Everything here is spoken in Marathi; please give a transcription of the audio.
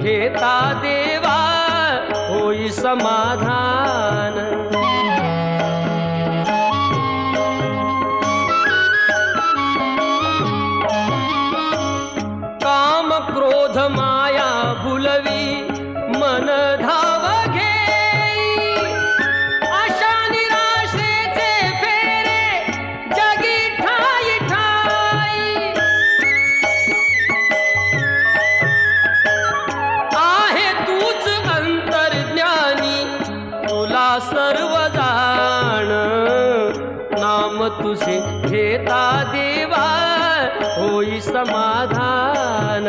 घेता देवा होई समाधान। काम क्रोध माया भुलवी मन धाव घेई, आशा निराशेचे फेरे जगी ठाई ठाई। आहे तूच अंतर्ज्ञानी तुला सर्व जाण, नाम तुझे घेता देवा होई समाधान।